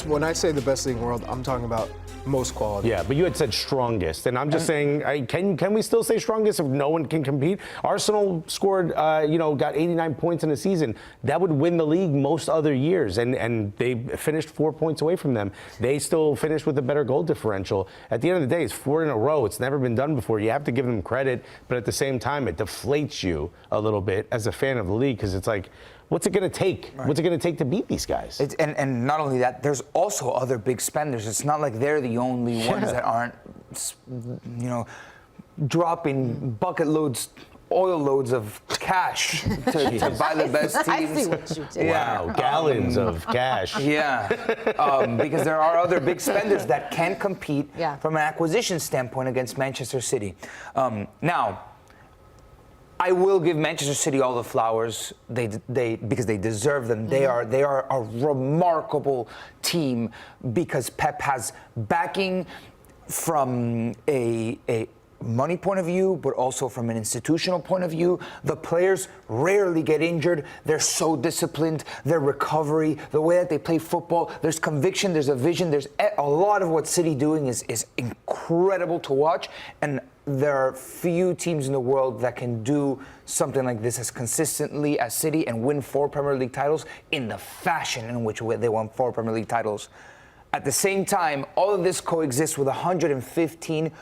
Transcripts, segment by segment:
when I say the best league in the world, I'm talking about most quality. Yeah, but you had said strongest, and I'm just saying, can we still say strongest if no one can compete? Arsenal scored, got 89 points in a season. That would win the league most other years, and they finished 4 points away from them. They still finished with a better goal differential. At the end of the day, it's 4 in a row. It's never been done before. You have to give them credit, but at the same time, it deflates you a little bit as a fan of the league, because it's like, what's it going to take? Right. What's it going to take to beat these guys? And not only that, there's also other big spenders. It's not like they're the only ones that aren't, dropping oil loads of cash to buy the best teams. I see what you did. Wow, gallons of cash. Yeah, because there are other big spenders that can compete from an acquisition standpoint against Manchester City. Now, I will give Manchester City all the flowers because they deserve them. They are a remarkable team because Pep has backing from a money point of view, but also from an institutional point of view. The players rarely get injured. They're so disciplined. Their recovery, the way that they play football, there's conviction, there's a vision. There's a lot of what City doing is incredible to watch. And there are few teams in the world that can do something like this as consistently as City and win 4 Premier League titles in the fashion in which they won 4 Premier League titles. At the same time, all of this coexists with 115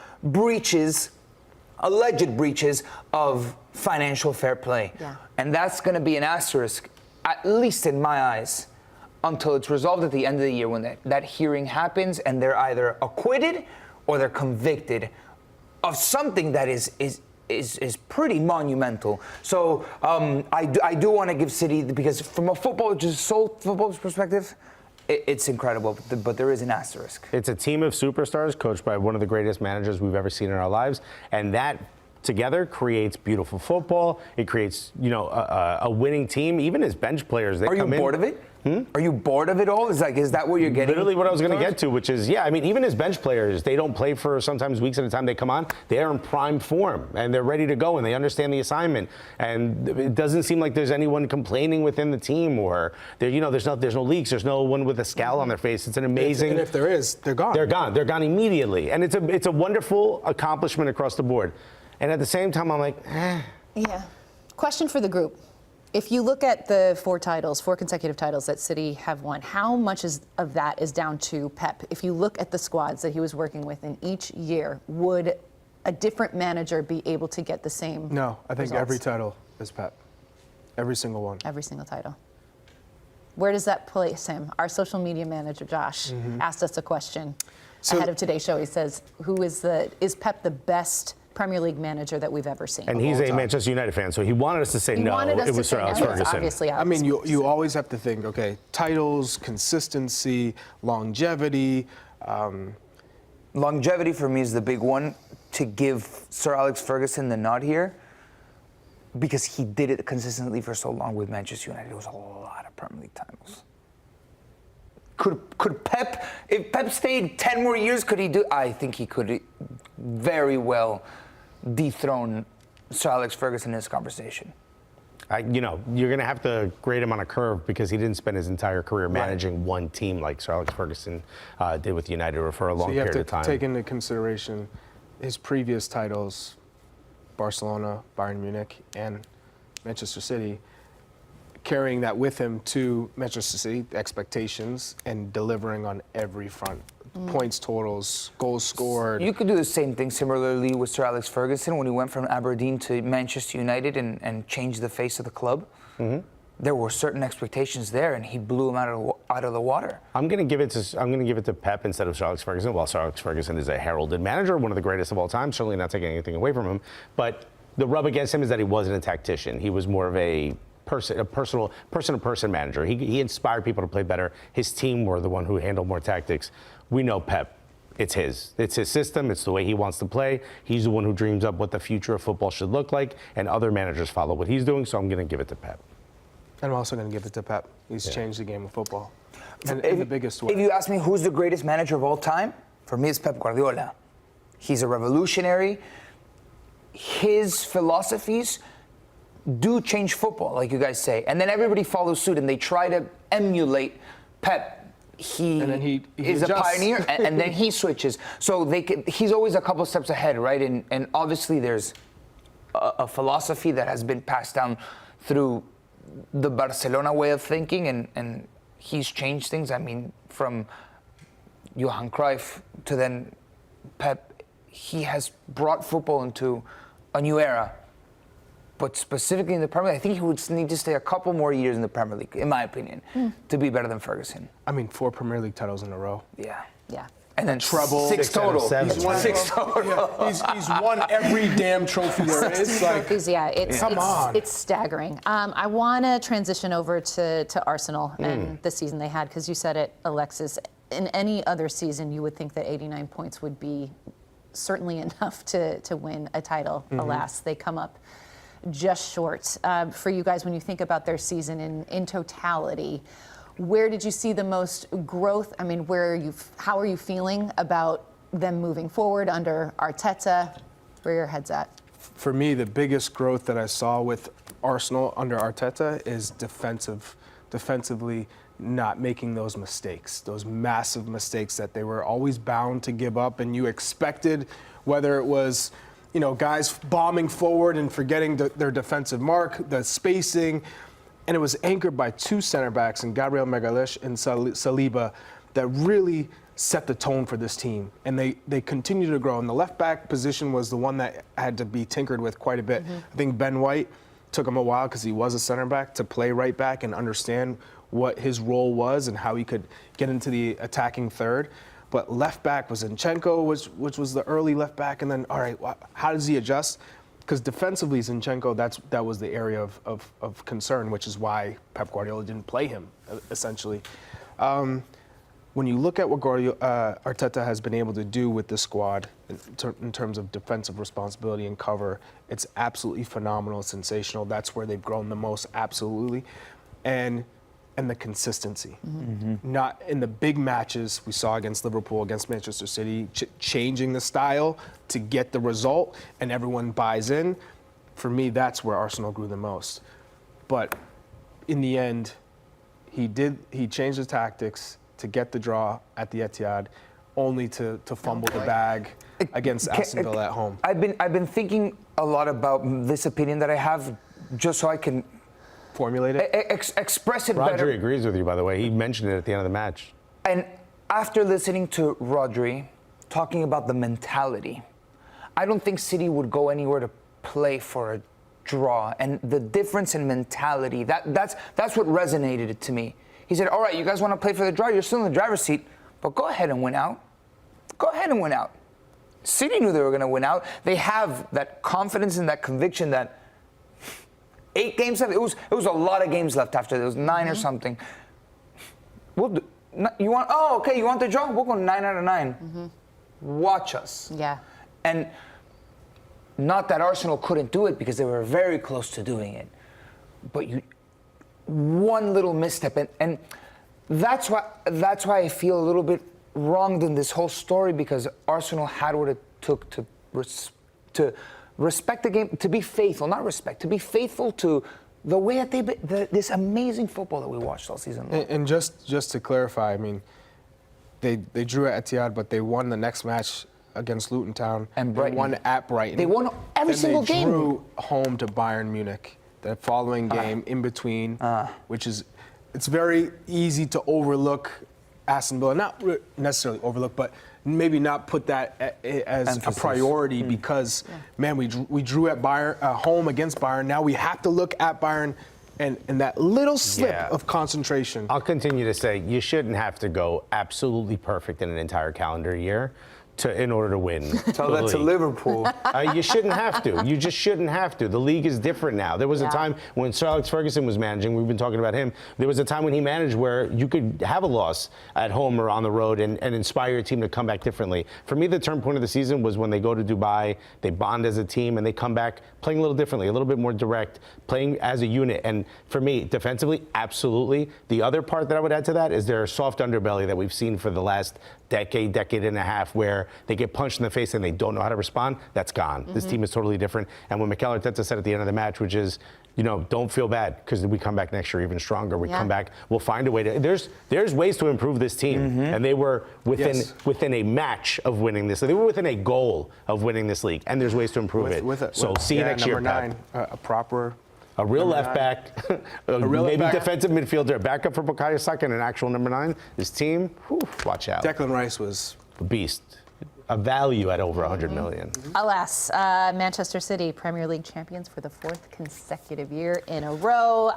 alleged breaches of financial fair play. Yeah. And that's going to be an asterisk, at least in my eyes, until it's resolved at the end of the year when that hearing happens and they're either acquitted or they're convicted of something that is pretty monumental. So I do want to give City, because from a football's perspective, it's incredible, but there is an asterisk. It's a team of superstars coached by one of the greatest managers we've ever seen in our lives, and that together creates beautiful football. It creates, a winning team. Even as bench players, they come in. Are you bored of it? Are you bored of it all? Is that what you're getting? Literally what I was going to get to, which is, even as bench players, they don't play for sometimes weeks at a time. They come on, they are in prime form, and they're ready to go, and they understand the assignment. And it doesn't seem like there's anyone complaining within the team, or there's no leaks, there's no one with a scowl on their face. It's an amazing. And if there is, they're gone. They're gone. They're gone immediately, and it's a wonderful accomplishment across the board. And at the same time, I'm like, Yeah. Question for the group. If you look at the 4 consecutive titles that City have won, how much of that is down to Pep? If you look at the squads that he was working with in each year, would a different manager be able to get the same No, I think results? every title is Pep. Every single one. Every single title. Where does that place him? Our social media manager, Josh, asked us a question ahead of today's show. He says, is Pep the best Premier League manager that we've ever seen? And he's a Manchester United fan, so he wanted us to say no. It was Sir Alex Ferguson. Obviously, I mean, you always have to think, okay, titles, consistency, longevity. Longevity for me is the big one to give Sir Alex Ferguson the nod here, because he did it consistently for so long with Manchester United. It was a lot of Premier League titles. Could Pep, if Pep stayed 10 more years, could he do? I think he could very well dethrone Sir Alex Ferguson in this conversation. You're going to have to grade him on a curve, because he didn't spend his entire career managing one team like Sir Alex Ferguson did with United for a long period of time. So you have to take into consideration his previous titles, Barcelona, Bayern Munich, and Manchester City, carrying that with him to Manchester City, expectations, and delivering on every front. Points totals, goals scored. You could do the same thing similarly with Sir Alex Ferguson when he went from Aberdeen to Manchester United and changed the face of the club. There were certain expectations there, and he blew them out of the water. I'm going to give it to Pep instead of Sir Alex Ferguson. While Sir Alex Ferguson is a heralded manager, one of the greatest of all time, certainly not taking anything away from him. But the rub against him is that he wasn't a tactician. He was more of a person-to-person manager. He inspired people to play better. His team were the one who handled more tactics. We know Pep. It's his system. It's the way he wants to play. He's the one who dreams up what the future of football should look like, and other managers follow what he's doing, so I'm going to give it to Pep. And I'm also going to give it to Pep. He's changed the game of football in the biggest way. If you ask me who's the greatest manager of all time, for me it's Pep Guardiola. He's a revolutionary. His philosophies do change football, like you guys say, and then everybody follows suit and they try to emulate Pep he, And then he is a adjusts. pioneer, and then he switches. So he's always a couple steps ahead, right? And obviously there's a philosophy that has been passed down through the Barcelona way of thinking, and he's changed things. I mean, from Johan Cruyff to then Pep, he has brought football into a new era. But specifically in the Premier League, I think he would need to stay a couple more years in the Premier League, in my opinion, to be better than Ferguson. I mean, 4 Premier League titles in a row. Yeah. Yeah. And then Treble. 6 6 out of total. 7. He's won 6 total. Yeah, he's won every damn trophy there is. Like, Trophies, yeah, it's staggering. I want to transition over to Arsenal and the season they had, because you said it, Alexis. In any other season, you would think that 89 points would be certainly enough to win a title. Alas, they come up just short. For you guys, when you think about their season in totality, where did you see the most growth? I mean, how are you feeling about them moving forward under Arteta? Where are your heads at? for me, the biggest growth that I saw with Arsenal under Arteta is defensively not making those mistakes, those massive mistakes that they were always bound to give up, and you expected, whether it was, you know, guys bombing forward and forgetting their defensive mark, the spacing, and it was anchored by two center backs, in Gabriel Magalhaes and Saliba, that really set the tone for this team, and they continue to grow. And the left back position was the one that had to be tinkered with quite a bit. Mm-hmm. I think Ben White took him a while because he was a center back to play right back and understand what his role was and how he could get into the attacking third. But left back was Zinchenko, which was the early left back, and then, all right, how does he adjust? Because defensively, Zinchenko, that was the area of concern, which is why Pep Guardiola didn't play him, essentially. When you look at what Arteta has been able to do with this squad in terms of defensive responsibility and cover, it's absolutely phenomenal, sensational. That's where they've grown the most, absolutely. And the consistency. Mm-hmm. Not in the big matches we saw against Liverpool, against Manchester City, changing the style to get the result and everyone buys in. For me, that's where Arsenal grew the most. But in the end, he changed his tactics to get the draw at the Etihad, only to fumble the bag against Aston Villa at home. I've been thinking a lot about this opinion that I have, just so I can formulate it, express it better. Rodri agrees with you, by the way. He mentioned it at the end of the match. And after listening to Rodri talking about the mentality, I don't think City would go anywhere to play for a draw. And the difference in mentality, that's what resonated to me. He said, all right, you guys want to play for the draw? You're still in the driver's seat, but go ahead and win out. Go ahead and win out. City knew they were going to win out. They have that confidence and that conviction that 8 games left. It was a lot of games left after. There was 9 or something. We'll do, you want? Oh, okay. You want the draw? We'll go 9 out of 9. Mm-hmm. Watch us. Yeah. And not that Arsenal couldn't do it, because they were very close to doing it, but one little misstep, and that's why I feel a little bit wronged in this whole story, because Arsenal had what it took to respect the game, to be faithful, not respect, to be faithful to the way that this amazing football that we watched all season long. And just to clarify, I mean, they drew at Etihad, but they won the next match against Luton Town and Brighton. They won at Brighton. They won every single game. They drew home to Bayern Munich the following game in between, which is, it's very easy to overlook Aston Villa, not necessarily overlook, but maybe not put that as a priority, because, man, we drew at Bayern, home against Bayern. Now we have to look at Bayern and that little slip of concentration. I'll continue to say, you shouldn't have to go absolutely perfect in an entire calendar year in order to win. Tell that to Liverpool. You shouldn't have to. You just shouldn't have to. The league is different now. There was a time when Sir Alex Ferguson was managing, we've been talking about him, there was a time when he managed where you could have a loss at home or on the road and inspire your team to come back differently. For me, the turn point of the season was when they go to Dubai, they bond as a team, and they come back playing a little differently, a little bit more direct, playing as a unit. And for me, defensively, absolutely. The other part that I would add to that is their soft underbelly that we've seen for the last decade and a half, where they get punched in the face and they don't know how to respond. That's gone. Mm-hmm. This team is totally different. And what Mikel Arteta said at the end of the match, which is, don't feel bad because we come back next year even stronger. We Yeah. come back, we'll find a way to. There's ways to improve this team, and they were within a match of winning this. They were within a goal of winning this league, and there's ways to improve it. See you next year, number Pep. 9, a proper. A real number left 9. back, real maybe left back. defensive midfielder, backup for Bukayo Saka, and an actual number 9. This team, watch out. Declan Rice was A beast. A value at over 100 million. Alas, Manchester City, Premier League champions for the 4th consecutive year in a row.